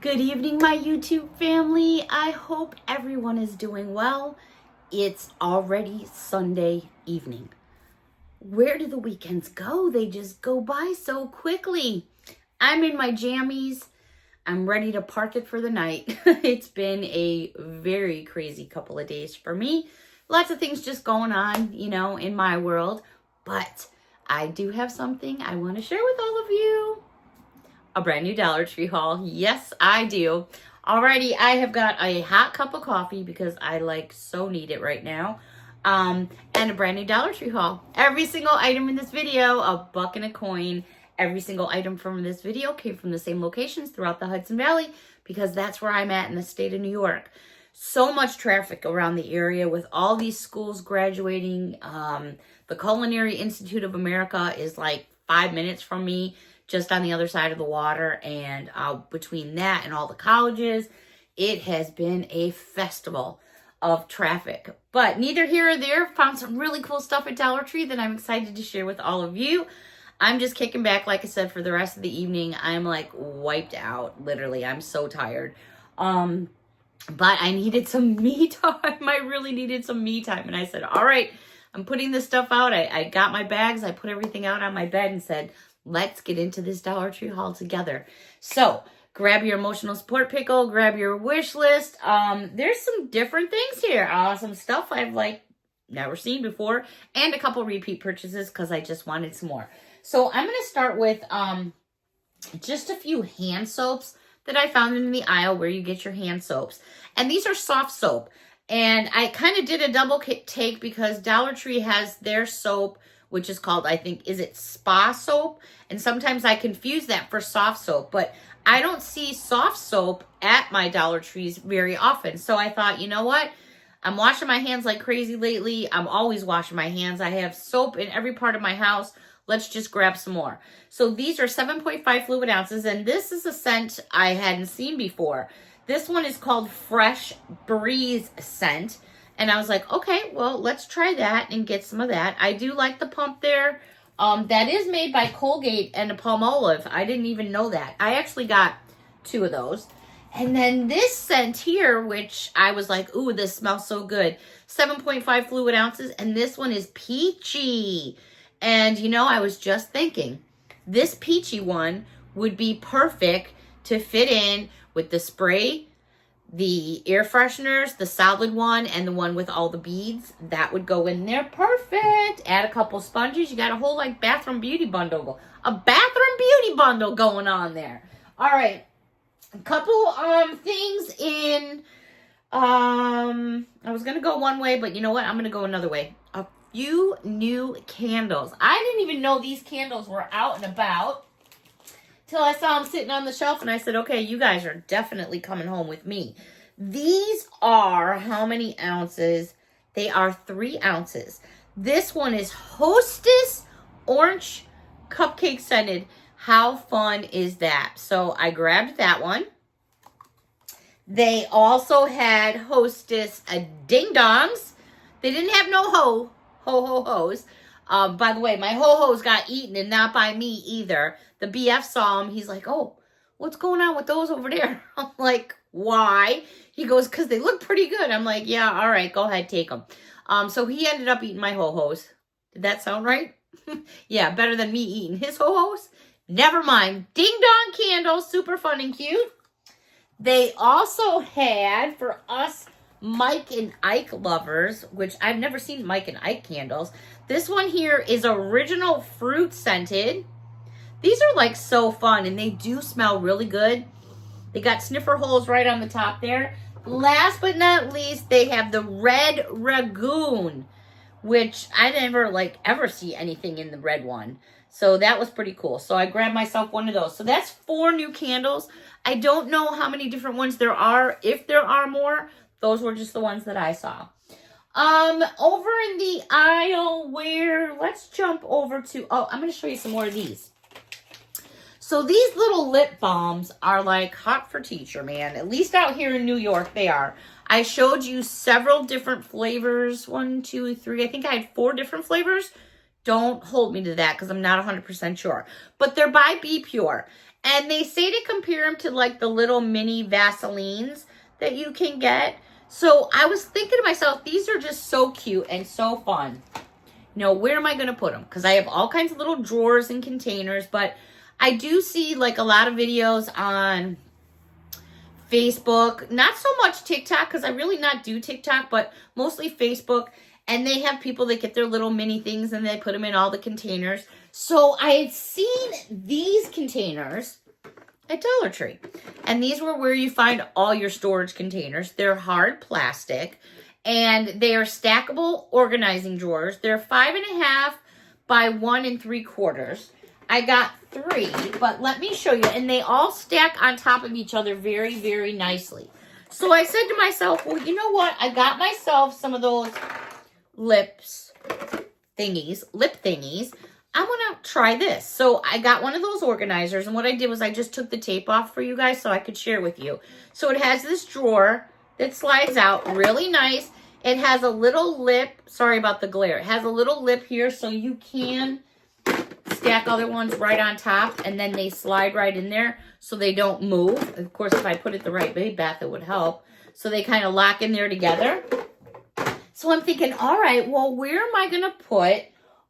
Good evening, my YouTube family. I hope everyone is doing well. It's already Sunday evening. Where do the weekends go? They just go by so quickly. I'm in my jammies. I'm ready to park it for the night. It's been a very crazy couple of days for me. Lots of things just going on, in my world. But I do have something I want to share with all of you. A brand new Dollar Tree haul. Yes, I do. Alrighty, I have got a hot cup of coffee because I so need it right now. And a brand new Dollar Tree haul. Every single item in this video, a buck and a coin. Every single item from this video came from the same locations throughout the Hudson Valley because that's where I'm at in the state of New York. So much traffic around the area with all these schools graduating. The Culinary Institute of America is like 5 minutes from me, just on the other side of the water, and between that and all the colleges, it has been a festival of traffic. But neither here or there. Found some really cool stuff at Dollar Tree that I'm excited to share with all of you. I'm just kicking back, like I said, for the rest of the evening. I'm wiped out, literally. I'm so tired. But I needed some me time. I really needed some me time. And I said, all right, I'm putting this stuff out. I got my bags. I put everything out on my bed and said, let's get into this Dollar Tree haul together. So grab your emotional support pickle, grab your wish list. There's some different things here. Some stuff I've never seen before, and a couple repeat purchases because I just wanted some more. So I'm going to start with just a few hand soaps that I found in the aisle where you get your hand soaps. And these are soft soap. And I kind of did a double take because Dollar Tree has their soap, which is called, I think, is it spa soap? And sometimes I confuse that for soft soap, but I don't see soft soap at my Dollar Trees very often. So I thought, you know what? I'm washing my hands like crazy lately. I'm always washing my hands. I have soap in every part of my house. Let's just grab some more. So these are 7.5 fluid ounces, and this is a scent I hadn't seen before. This one is called Fresh Breeze Scent. And I was like, okay, well, let's try that and get some of that. I do like the pump there. That is made by Colgate and Palmolive. I didn't even know that. I actually got 2 of those. And then this scent here, which I was like, ooh, this smells so good. 7.5 fluid ounces. And this one is peachy. And, I was just thinking, this peachy one would be perfect to fit in with the spray, the air fresheners, the solid one, and the one with all the beads. That would go in there perfect. Add a couple sponges. You got a whole bathroom beauty bundle. A bathroom beauty bundle going on there. All right. A couple things in, I was going to go one way, but you know what? I'm going to go another way. A few new candles. I didn't even know these candles were out and about till I saw them sitting on the shelf, and I said, okay, you guys are definitely coming home with me. These are how many ounces? They are 3 ounces. This one is Hostess Orange Cupcake Scented. How fun is that? So I grabbed that one. They also had Hostess Ding Dongs. They didn't have no ho-ho-hos. By the way, my ho-hos got eaten, and not by me either. The BF saw them. He's like, oh, what's going on with those over there? I'm like, why? He goes, because they look pretty good. I'm like, yeah, all right, go ahead, take them. So he ended up eating my ho-hos. Did that sound right? Yeah, better than me eating his ho-hos. Never mind. Ding Dong candles, super fun and cute. They also had, for us Mike and Ike lovers, which I've never seen Mike and Ike candles. This one here is original fruit scented. These are so fun, and they do smell really good. They got sniffer holes right on the top there. Last but not least, they have the Red Ragoon, which I never ever see anything in the red one. So that was pretty cool. So I grabbed myself one of those. So that's 4 new candles. I don't know how many different ones there are. If there are more, those were just the ones that I saw. Over in the aisle where, let's jump over to, I'm going to show you some more of these. So these little lip balms are hot for teacher, man. At least out here in New York, they are. I showed you several different flavors. 1, 2, 3. I think I had 4 different flavors. Don't hold me to that because I'm not 100% sure. But they're by Be Pure. And they say to compare them to like the little mini Vaselines that you can get. So I was thinking to myself, these are just so cute and so fun. Where am I going to put them? Because I have all kinds of little drawers and containers, but I do see like a lot of videos on Facebook, not so much TikTok, because I really not do TikTok, but mostly Facebook. And they have people that get their little mini things and they put them in all the containers. So I had seen these containers at Dollar Tree. And these were where you find all your storage containers. They're hard plastic and they are stackable organizing drawers. They're 5.5 by 1 3/4. I got 3, but let me show you. And they all stack on top of each other very, very nicely. So I said to myself, well, you know what? I got myself some of those lip thingies. I'm going to try this. So I got one of those organizers, and what I did was I just took the tape off for you guys so I could share with you. So it has this drawer that slides out really nice. It has a little lip. Sorry about the glare. It has a little lip here so you can stack other ones right on top, and then they slide right in there so they don't move. Of course, if I put it the right way, Beth, it would help. So they kind of lock in there together. So I'm thinking, all right, well, where am I going to put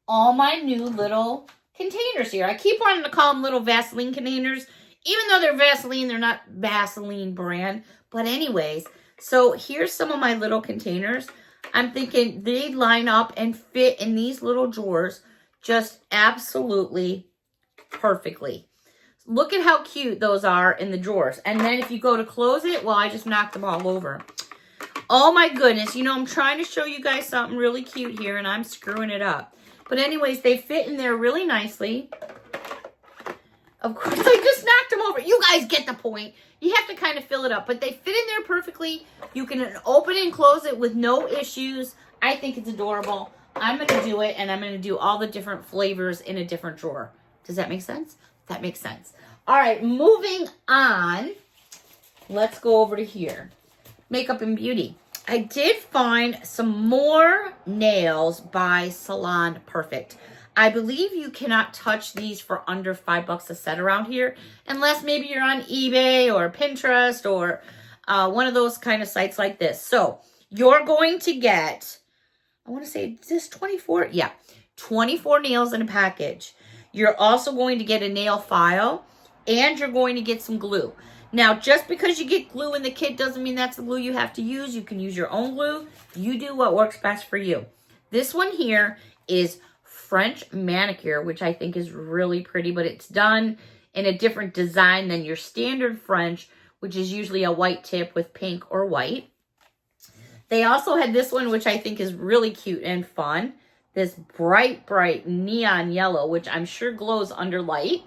all my new little containers here? I keep wanting to call them little Vaseline containers. Even though they're Vaseline, they're not Vaseline brand. But anyways, so here's some of my little containers. I'm thinking they line up and fit in these little drawers just absolutely perfectly. Look at how cute those are in the drawers. And then if you go to close it, well, I just knocked them all over. Oh my goodness. I'm trying to show you guys something really cute here and I'm screwing it up. But anyways, they fit in there really nicely. Of course, I just knocked them over. You guys get the point. You have to kind of fill it up. But they fit in there perfectly. You can open and close it with no issues. I think it's adorable. I'm going to do it, and I'm going to do all the different flavors in a different drawer. Does that make sense? That makes sense. All right, moving on. Let's go over to here. Makeup and Beauty. I did find some more nails by Salon Perfect. I believe you cannot touch these for under $5 a set around here, unless maybe you're on eBay or Pinterest or one of those kind of sites like this. So you're going to get, I want to say, is this 24? Yeah, 24 nails in a package. You're also going to get a nail file, and you're going to get some glue. Now, just because you get glue in the kit doesn't mean that's the glue you have to use. You can use your own glue. You do what works best for you. This one here is French manicure, which I think is really pretty, but it's done in a different design than your standard French, which is usually a white tip with pink or white. They also had this one, which I think is really cute and fun. This bright, bright neon yellow, which I'm sure glows under light.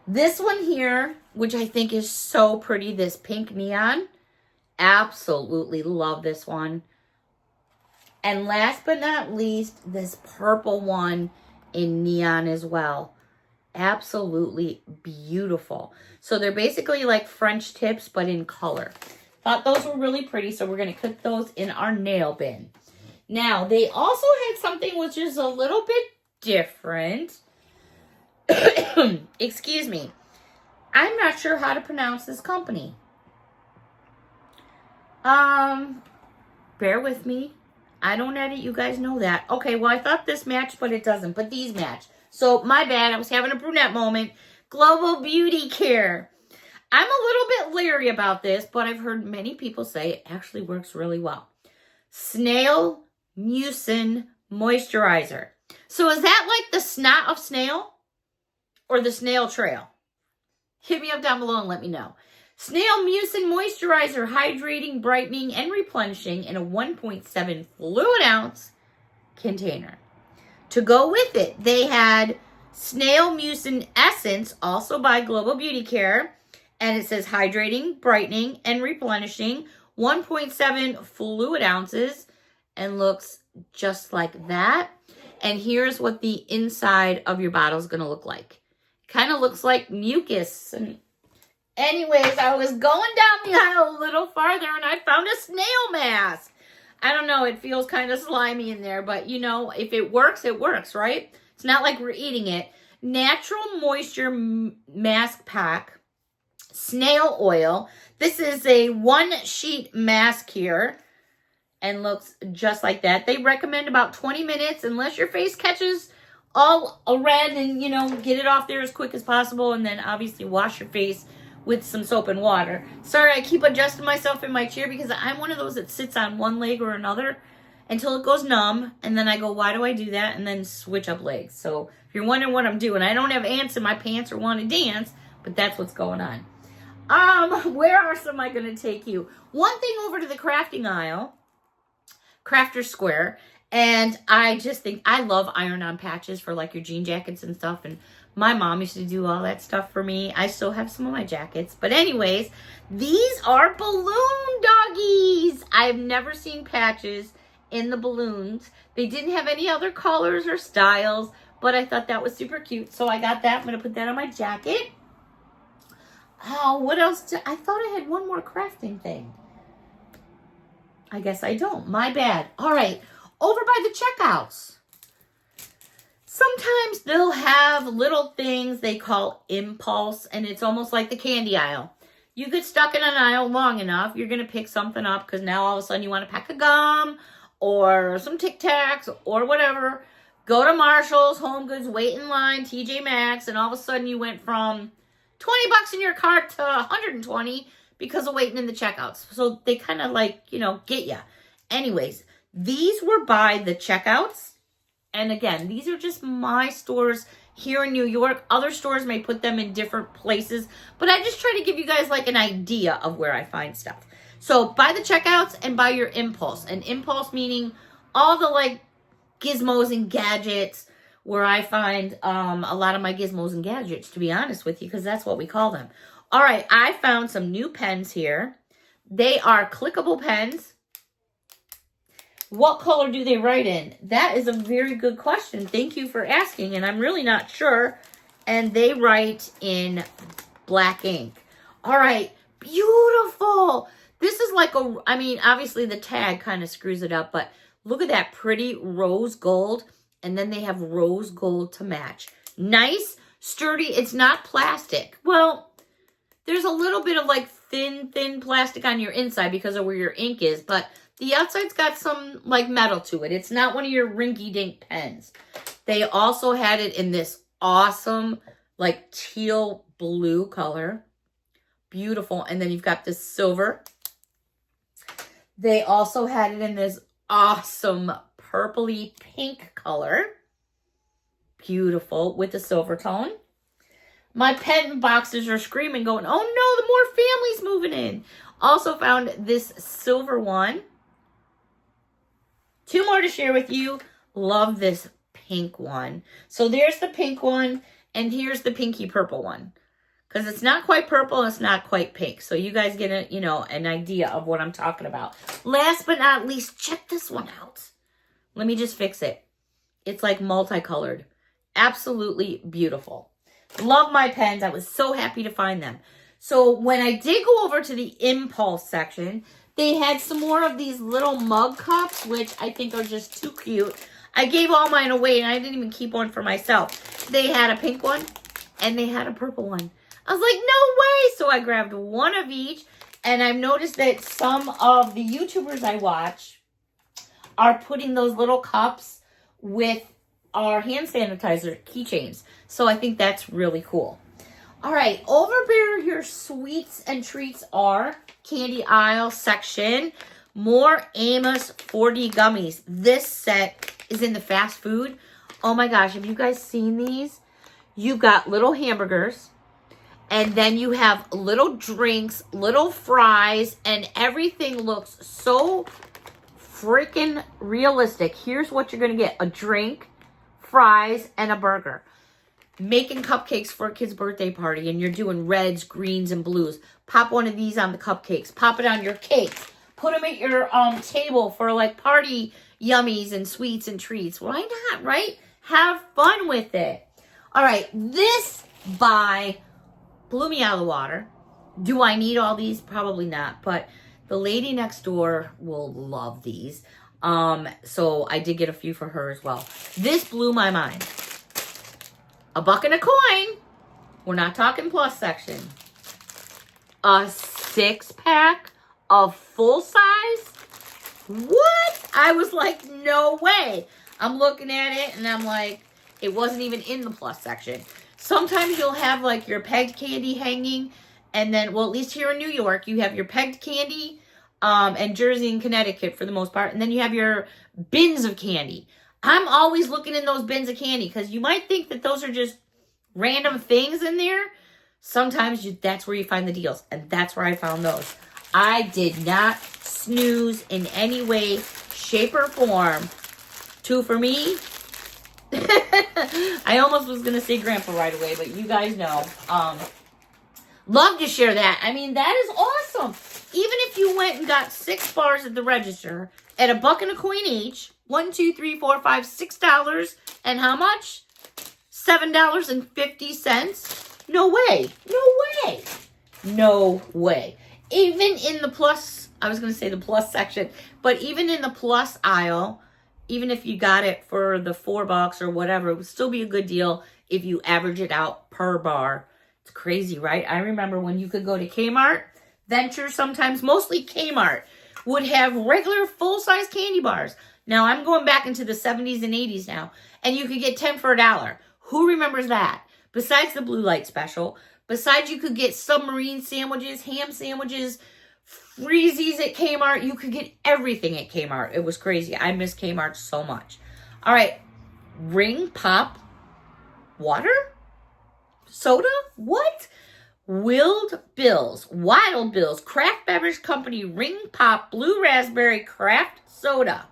This one here, which I think is so pretty, this pink neon. Absolutely love this one. And last but not least, this purple one in neon as well. Absolutely beautiful. So they're basically like French tips, but in color. Thought those were really pretty, so we're going to put those in our nail bin. Now, they also had something which is a little bit different. Excuse me. I'm not sure how to pronounce this company. Bear with me. I don't edit, you guys know that. Okay, well, I thought this matched, but it doesn't. But these match. So, my bad. I was having a brunette moment. Global Beauty Care. I'm a little bit leery about this, but I've heard many people say it actually works really well. Snail Mucin Moisturizer. So, is that like the snot of snail? Or the snail trail? Hit me up down below and let me know. Snail Mucin Moisturizer, hydrating, brightening, and replenishing in a 1.7 fluid ounce container. To go with it, they had Snail Mucin Essence, also by Global Beauty Care, and it says hydrating, brightening, and replenishing, 1.7 fluid ounces, and looks just like that. And here's what the inside of your bottle is going to look like. Kind of looks like mucus. And anyways, I was going down the aisle a little farther and I found a snail mask. I don't know, it feels kind of slimy in there, but you know, if it works, right? It's not like we're eating it. Natural Moisture Mask Pack, snail oil. This is a 1-sheet mask here and looks just like that. They recommend about 20 minutes unless your face catches all red and, you know, get it off there as quick as possible. And then obviously wash your face with some soap and water. Sorry, I keep adjusting myself in my chair because I'm one of those that sits on one leg or another until it goes numb. And then I go, why do I do that? And then switch up legs. So if you're wondering what I'm doing, I don't have ants in my pants or want to dance, but that's what's going on. Where else am I going to take you? One thing over to the crafting aisle, Crafter Square, and I just think I love iron-on patches for like your jean jackets and stuff, and my mom used to do all that stuff for me. I still have some of my jackets, but anyways, these are balloon doggies. I've never seen patches in the balloons. They didn't have any other colors or styles, but I thought that was super cute, so I got that. I'm going to put that on my jacket. Oh, what else? I thought I had one more crafting thing. I guess I don't. My bad. All right. Over by the checkouts. Sometimes they'll have little things they call impulse, and it's almost like the candy aisle. You get stuck in an aisle long enough, you're going to pick something up because now all of a sudden you want a pack of gum or some Tic Tacs or whatever. Go to Marshall's, Home Goods, wait in line, TJ Maxx, and all of a sudden you went from $20 in your cart to $120 because of waiting in the checkouts. So they kind of like, you know, get you. Anyways, these were by the checkouts. And again, these are just my stores here in New York. Other stores may put them in different places, but I just try to give you guys like an idea of where I find stuff. So by the checkouts and by your impulse. And impulse meaning all the like gizmos and gadgets, where I find a lot of my gizmos and gadgets, to be honest with you, because that's what we call them. All right, I found some new pens here. They are clickable pens. What color do they write in? That is a very good question. Thank you for asking, and I'm really not sure. And they write in black ink. All right, beautiful. This is like a, I mean, obviously the tag kind of screws it up, but look at that pretty rose gold. And then they have rose gold to match. Nice, sturdy. It's not plastic. Well, there's a little bit of like thin plastic on your inside because of where your ink is. But the outside's got some like metal to it. It's not one of your rinky-dink pens. They also had it in this awesome like teal blue color. Beautiful. And then you've got this silver. They also had it in this awesome purpley pink color. Beautiful with the silver tone. My pen boxes are screaming going, oh no, the more families moving in. Also found this silver one. 2 more to share with you. Love this pink one. So there's the pink one and here's the pinky purple one. Because it's not quite purple, it's not quite pink. So you guys get a, you know, an idea of what I'm talking about. Last but not least, check this one out. Let me just fix it. It's like multicolored. Absolutely beautiful. Love my pens. I was so happy to find them. So when I did go over to the impulse section, they had some more of these little mug cups, which I think are just too cute. I gave all mine away and I didn't even keep one for myself. They had a pink one and they had a purple one. I was like, no way. So I grabbed one of each. And I've noticed that some of the YouTubers I watch are putting those little cups with our hand sanitizer keychains. So I think that's really cool. All right, over where your sweets and treats are, candy aisle section, more Amos 4D gummies. This set is in the fast food. Oh my gosh, have you guys seen these? You've got little hamburgers, and then you have little drinks, little fries, and everything looks so freaking realistic. Here's what you're going to get. A drink, fries, and a burger. Making cupcakes for a kid's birthday party, and you're doing reds, greens, and blues. Pop one of these on the cupcakes. Pop it on your cakes. Put them at your table for like party yummies and sweets and treats. Why not, right? Have fun with it. All right, this buy blew me out of the water. Do I need all these? Probably not, but the lady next door will love these. So I did get a few for her as well. This blew my mind. $1 and a coin. We're not talking plus section. A 6-pack of full size? What? I was like, no way. I'm looking at it and I'm like, it wasn't even in the plus section. Sometimes you'll have like your pegged candy hanging, and then, well, at least here in New York, you have your pegged candy, and Jersey and Connecticut for the most part, and then you have your bins of candy. I'm always looking in those bins of candy because you might think that those are just random things in there. Sometimes that's where you find the deals, and that's where I found those. I did not snooze in any way, shape, or form. 2 for me. I almost was going to say Grandpa right away, but you guys know. Love to share that. I mean, that is awesome. Even if you went and got 6 bars at the register at $1 and a coin each, $1, $2, $3, $4, $5, $6, and how much? $7.50. No way. No way. No way. Even in the plus, I was going to say the plus section, but even in the plus aisle, even if you got it for the $4 or whatever, it would still be a good deal if you average it out per bar. It's crazy, right? I remember when you could go to Kmart, Venture, sometimes mostly Kmart, would have regular full-size candy bars. Now, I'm going back into the 70s and 80s now, and you could get 10 for $1. Who remembers that? Besides the Blue Light Special, besides you could get submarine sandwiches, ham sandwiches, Freezies at Kmart. You could get everything at Kmart. It was crazy. I miss Kmart so much. All right. Ring Pop water? Soda? What? Wild Bill's Craft Beverage Company Ring Pop Blue Raspberry Craft Soda.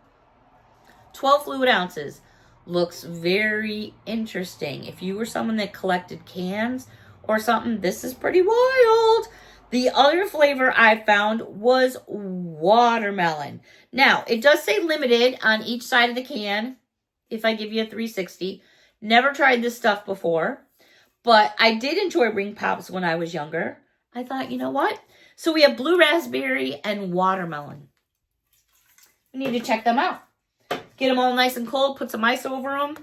12 fluid ounces. Looks very interesting. If you were someone that collected cans or something, this is pretty wild. The other flavor I found was watermelon. Now, it does say limited on each side of the can, if I give you a 360. Never tried this stuff before, but I did enjoy Ring Pops when I was younger. I thought, you know what? So we have blue raspberry and watermelon. We need to check them out. Get them all nice and cold, put some ice over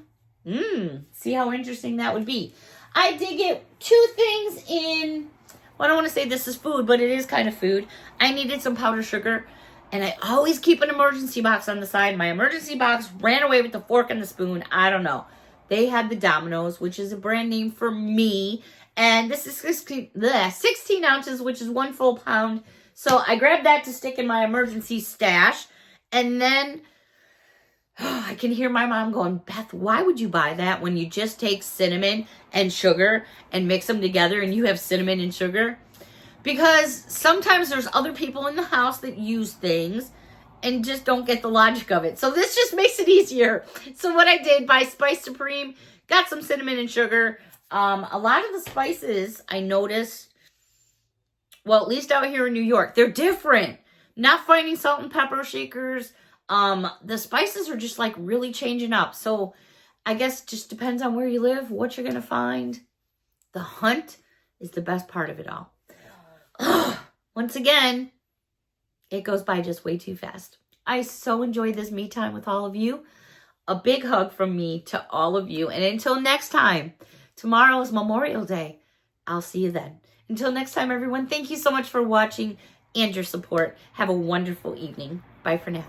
them. See how interesting that would be. I did get 2 things in... Well, I don't want to say this is food, but it is kind of food. I needed some powdered sugar, and I always keep an emergency box on the side. My emergency box ran away with the fork and the spoon. I don't know. They had the Domino's, which is a brand name for me, and this is 16 ounces, which is 1 full pound. So I grabbed that to stick in my emergency stash, and then I can hear my mom going, Beth, why would you buy that when you just take cinnamon and sugar and mix them together and you have cinnamon and sugar? Because sometimes there's other people in the house that use things and just don't get the logic of it. So this just makes it easier. So what I did, buy Spice Supreme, got some cinnamon and sugar. A lot of the spices I noticed, well, at least out here in New York, they're different. Not finding salt and pepper shakers. The spices are just like really changing up. So I guess it just depends on where you live, what you're going to find. The hunt is the best part of it all. Once again, it goes by just way too fast. I so enjoyed this me time with all of you. A big hug from me to all of you. And until next time, tomorrow is Memorial Day. I'll see you then. Until next time, everyone, thank you so much for watching and your support. Have a wonderful evening. Bye for now.